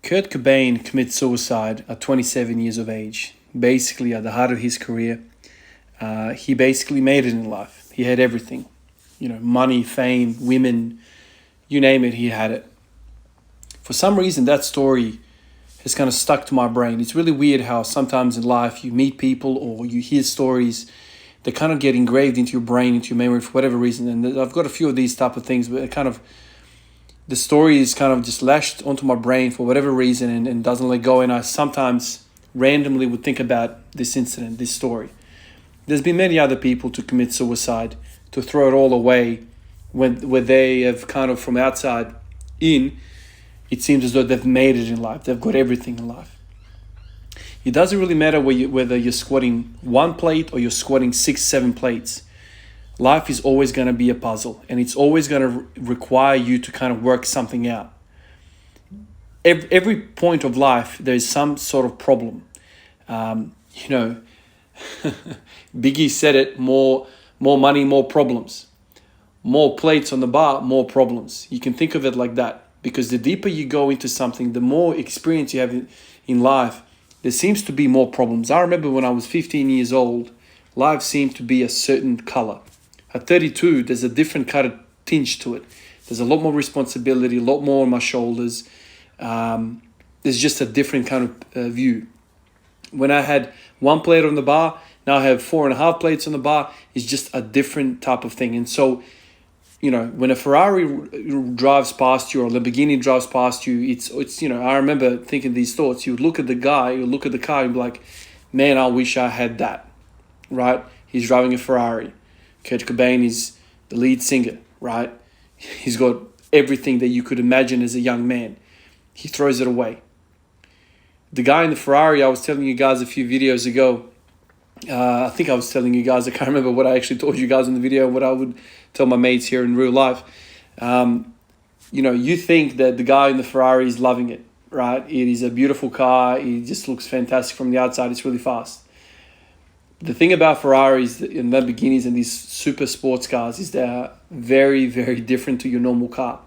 Kurt Cobain commits suicide at 27 years of age, basically at the heart of his career. He basically made it in life. He had everything, money, fame, women, you name it, he had it. For some reason, that story has kind of stuck to my brain. It's really weird how sometimes in life you meet people or you hear stories that kind of get engraved into your brain, into your memory for whatever reason. And I've got a few of these type of things, but the story is kind of just lashed onto my brain for whatever reason and doesn't let go. And I sometimes randomly would think about this incident, this story. There's been many other people to commit suicide, to throw it all away, where they have kind of from outside in, it seems as though they've made it in life. They've got everything in life. It doesn't really matter whether you're squatting one plate or you're squatting 6, 7 plates. Life is always going to be a puzzle, and it's always going to require you to kind of work something out. Every point of life, there's some sort of problem. Biggie said it, more money, more problems. More plates on the bar, more problems. You can think of it like that, because the deeper you go into something, the more experience you have in life, there seems to be more problems. I remember when I was 15 years old, life seemed to be a certain color. At 32, there's a different kind of tinge to it. There's a lot more responsibility, a lot more on my shoulders. There's just a different kind of view. When I had one plate on the bar, now I have 4.5 plates on the bar. It's just a different type of thing. And so, when a Ferrari drives past you or a Lamborghini drives past you, it's I remember thinking these thoughts. You would look at the guy, you would look at the car and be like, man, I wish I had that, right? He's driving a Ferrari. Kurt Cobain is the lead singer, right? He's got everything that you could imagine as a young man. He throws it away. The guy in the Ferrari, I was telling you guys a few videos ago, I think I was telling you guys, I can't remember what I actually told you guys in the video, what I would tell my mates here in real life. You think that the guy in the Ferrari is loving it, right? It is a beautiful car. It just looks fantastic from the outside. It's really fast. The thing about Ferraris and Lamborghinis and these super sports cars is they're very, very different to your normal car.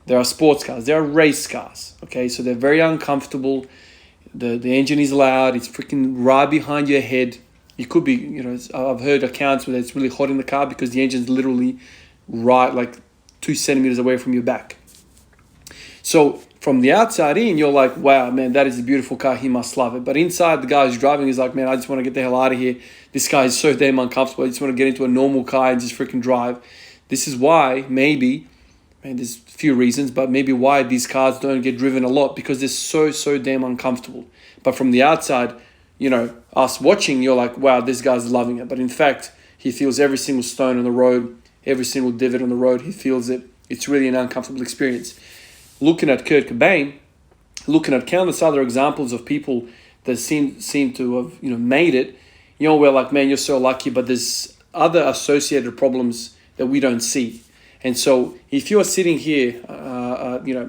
There are sports cars. There are race cars, okay? So they're very uncomfortable. The engine is loud. It's freaking right behind your head. It could be, I've heard accounts where it's really hot in the car because the engine's literally right like 2 centimeters away from your back. So from the outside in, you're like, wow, man, that is a beautiful car. He must love it. But inside, the guy who's driving is like, man, I just want to get the hell out of here. This guy is so damn uncomfortable. I just want to get into a normal car and just freaking drive. This is why maybe, and there's a few reasons, but maybe why these cars don't get driven a lot, because they're so damn uncomfortable. But from the outside, us watching, you're like, wow, this guy's loving it. But in fact, he feels every single stone on the road, every single divot on the road. He feels it. It's really an uncomfortable experience. Looking at Kurt Cobain, looking at countless other examples of people that seem to have made it, we're like, man, you're so lucky. But there's other associated problems that we don't see. And so if you're sitting here,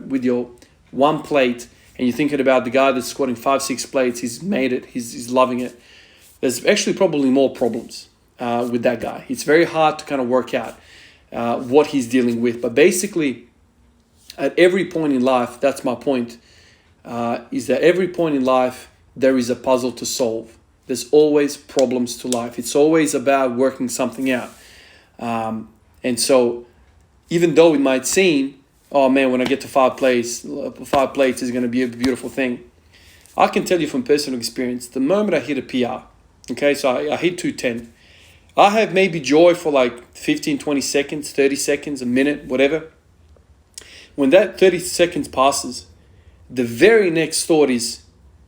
with your one plate, and you're thinking about the guy that's squatting 5, 6 plates, he's made it, he's loving it, there's actually probably more problems with that guy. It's very hard to kind of work out what he's dealing with. But basically, at every point in life, that's my point, is that every point in life, there is a puzzle to solve. There's always problems to life. It's always about working something out. And so even though it might seem, oh man, when I get to 5 plates is going to be a beautiful thing, I can tell you from personal experience, the moment I hit a PR, okay, so I hit 210, I have maybe joy for like 15, 20 seconds, 30 seconds, a minute, whatever. When that 30 seconds passes, the very next thought is,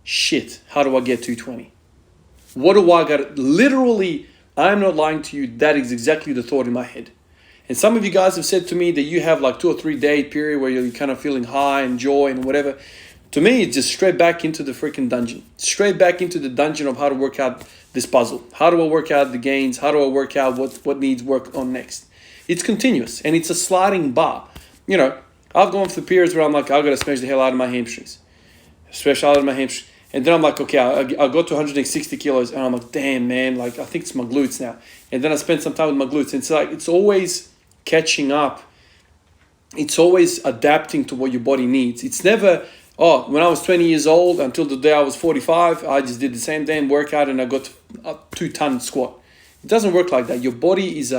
shit, how do I get 220? What do I got? Literally, I'm not lying to you, that is exactly the thought in my head. And some of you guys have said to me that you have like 2 or 3 day period where you're kind of feeling high and joy and whatever. To me, it's just straight back into the freaking dungeon. Straight back into the dungeon of how to work out this puzzle. How do I work out the gains? How do I work out what needs work on next? It's continuous and it's a sliding bar. I've gone through periods where I'm like, I've got to smash the hell out of my hamstrings. Smash out of my hamstrings. And then I'm like, okay, I got to 160 kilos and I'm like, damn, man, like I think it's my glutes now. And then I spend some time with my glutes. And it's like, it's always catching up. It's always adapting to what your body needs. It's never oh, when I was 20 years old until the day I was 45, I just did the same damn workout and I got a 2-ton squat. It doesn't work like that. Your body is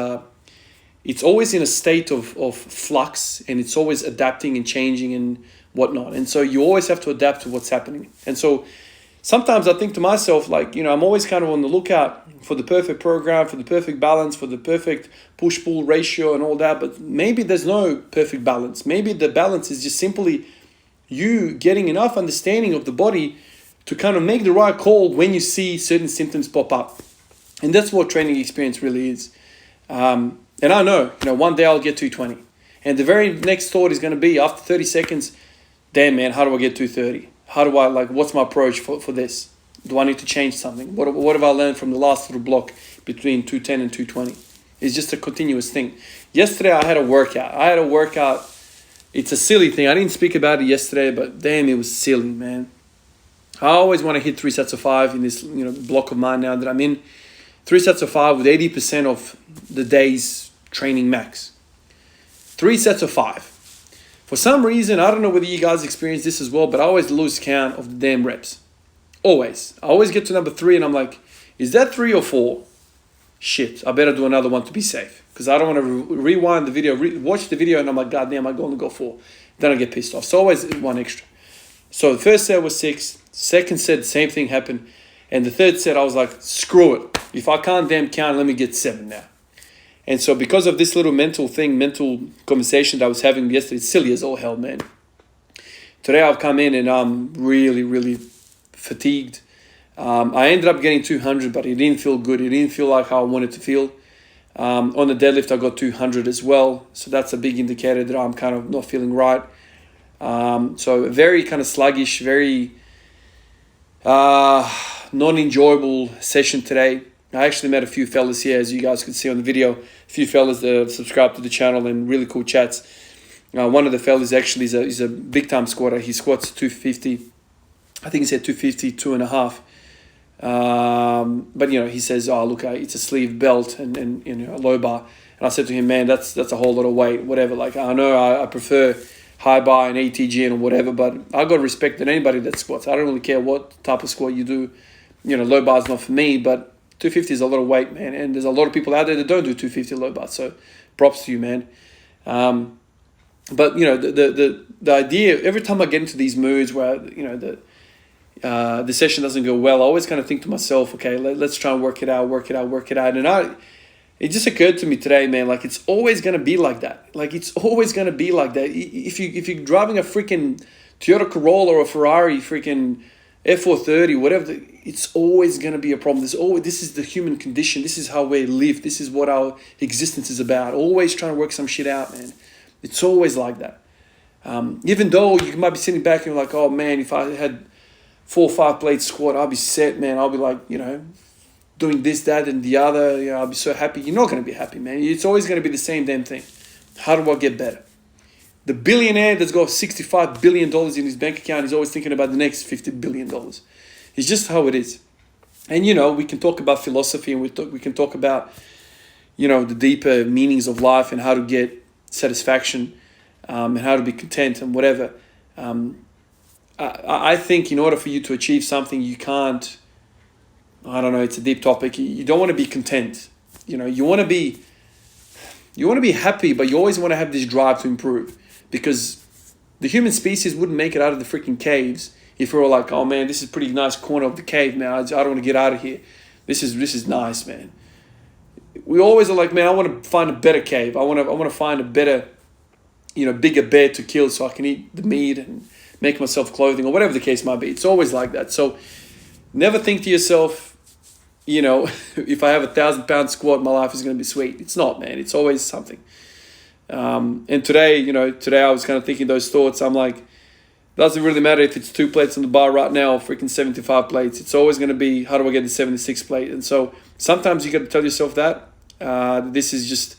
it's always in a state of flux, and it's always adapting and changing and whatnot. And so you always have to adapt to what's happening. And so sometimes I think to myself, like, I'm always kind of on the lookout for the perfect program, for the perfect balance, for the perfect push-pull ratio and all that. But maybe there's no perfect balance. Maybe the balance is just simply you getting enough understanding of the body to kind of make the right call when you see certain symptoms pop up. And that's what training experience really is. And I know, one day I'll get 220. And the very next thought is going to be, after 30 seconds, damn, man, how do I get 230? How do I, what's my approach for this? Do I need to change something? What have I learned from the last little block between 210 and 220? It's just a continuous thing. Yesterday, I had a workout. It's a silly thing. I didn't speak about it yesterday, but damn, it was silly, man. I always want to hit 3 sets of 5 in this block of mine now that I'm in. 3 sets of 5 with 80% of the day's training max. 3 sets of 5. For some reason, I don't know whether you guys experience this as well, but I always lose count of the damn reps. Always. I always get to number 3 and I'm like, is that 3 or 4? Shit, I better do another one to be safe. Because I don't want to rewind the video, watch the video, and I'm like, God damn, I'm going to go 4. Then I get pissed off. So always one extra. So the first set was 6. Second set, the same thing happened. And the third set, I was like, screw it. If I can't damn count, let me get 7 now. And so because of this little mental conversation that I was having yesterday, it's silly as all hell, man. Today I've come in and I'm really, really fatigued. I ended up getting 200, but it didn't feel good. It didn't feel like how I wanted to feel. On the deadlift, I got 200 as well. So that's a big indicator that I'm kind of not feeling right. So very kind of sluggish, very non-enjoyable session today. I actually met a few fellas here, as you guys could see on the video. A few fellas that have subscribed to the channel and really cool chats. One of the fellas actually is a big-time squatter. He squats 250. I think he said 250, 2.5. But, he says, oh, look, it's a sleeve belt and a low bar. And I said to him, man, that's a whole lot of weight, whatever. Like, I know I prefer high bar and ATG and whatever, but I got respect at anybody that squats. I don't really care what type of squat you do. Low bar is not for me, but 250 is a lot of weight, man. And there's a lot of people out there that don't do 250 low bar. So props to you, man. But, the idea, every time I get into these moods where, the session doesn't go well, I always kind of think to myself, okay, let's try and work it out. And it just occurred to me today, man, like it's always going to be like that. If you're driving a freaking Toyota Corolla or a Ferrari, freaking F430, whatever, it's always going to be a problem. This is the human condition. This is how we live. This is what our existence is about. Always trying to work some shit out, man. It's always like that. Even though you might be sitting back and you're like, oh man, if I had 4 or 5 plates squat, I'll be set, man. I'll be like, doing this, that, and the other. I'll be so happy. You're not going to be happy, man. It's always going to be the same damn thing. How do I get better? The billionaire that's got $65 billion in his bank account is always thinking about the next $50 billion. It's just how it is. And, we can talk about philosophy and we can talk about, the deeper meanings of life and how to get satisfaction and how to be content and whatever. I think in order for you to achieve something, you can't, I don't know, it's a deep topic. You don't want to be content. You want to be happy, but you always want to have this drive to improve. Because the human species wouldn't make it out of the freaking caves if we were like, oh man, this is a pretty nice corner of the cave, man. I don't want to get out of here. This is nice, man. We always are like, man, I want to find a better cave. I want to find a better, bigger bear to kill so I can eat the meat and make myself clothing or whatever the case might be. It's always like that. So never think to yourself, if I have 1,000-pound squat, my life is going to be sweet. It's not, man. It's always something. And today I was kind of thinking those thoughts. I'm like, doesn't really matter if it's 2 plates on the bar right now or freaking 75 plates. It's always going to be, how do I get the 76 plate? And so sometimes you got to tell yourself that this is just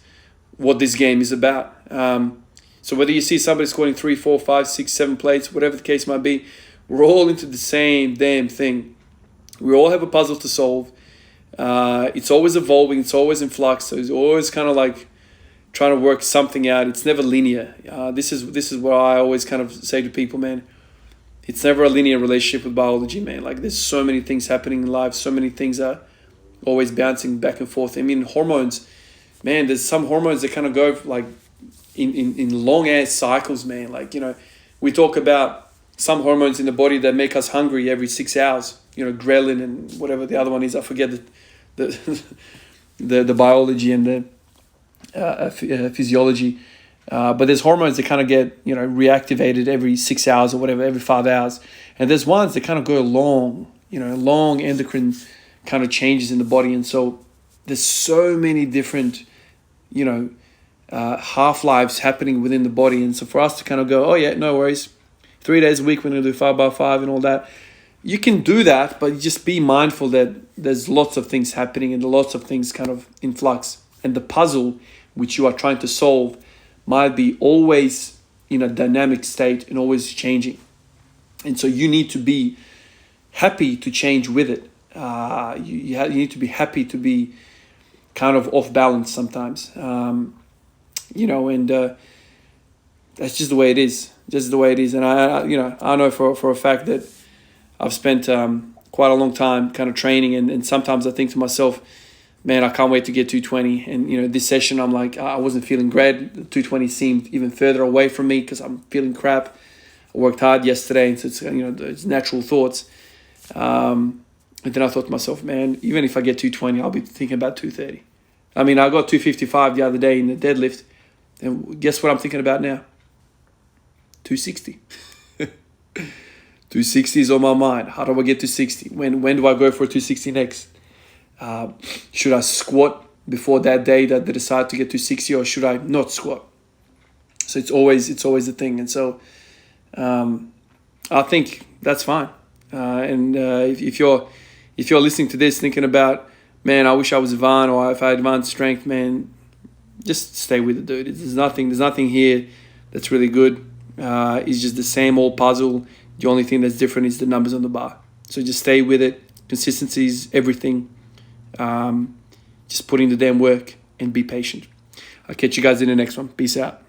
what this game is about. So whether you see somebody scoring 3, 4, 5, 6, 7 plates, whatever the case might be, we're all into the same damn thing. We all have a puzzle to solve. It's always evolving. It's always in flux. So it's always kind of like trying to work something out. It's never linear. This is what I always kind of say to people, man. it's never a linear relationship with biology, man. Like there's so many things happening in life, so many things are always bouncing back and forth. I mean, hormones, man, there's some hormones that kind of go like in long ass cycles, man. Like, we talk about some hormones in the body that make us hungry every 6 hours, ghrelin and whatever the other one is. I forget the biology and the physiology. But there's hormones that kind of get, reactivated every 6 hours or whatever, every 5 hours. And there's ones that kind of go long endocrine kind of changes in the body. And so there's so many different, half-lives happening within the body. And so for us to kind of go, oh yeah, no worries, 3 days a week, we're going to do 5x5 and all that. You can do that, but just be mindful that there's lots of things happening and lots of things kind of in flux. And the puzzle which you are trying to solve might be always in a dynamic state and always changing. And so you need to be happy to change with it. You need to be happy to be kind of off balance sometimes. And that's just the way it is. Just the way it is. And I know for a fact that I've spent quite a long time kind of training, and sometimes I think to myself, man, I can't wait to get 220. And, this session, I'm like, I wasn't feeling great. The 220 seemed even further away from me because I'm feeling crap. I worked hard yesterday, and so it's, it's natural thoughts. And then I thought to myself, man, even if I get 220, I'll be thinking about 230. I mean, I got 255 the other day in the deadlift. And guess what I'm thinking about now? 260. 260 is on my mind. How do I get to 60? When do I go for 260 next? Should I squat before that day that they decide to get to 60, or should I not squat? So it's always a thing. And so I think that's fine. If you're listening to this thinking about, man, I wish I was Ivan, or if I had Ivan's strength, man, just stay with it, dude. There's nothing here that's really good. It's just the same old puzzle. The only thing that's different is the numbers on the bar. So just stay with it. Consistency is everything. Just put in the damn work and be patient. I'll catch you guys in the next one. Peace out.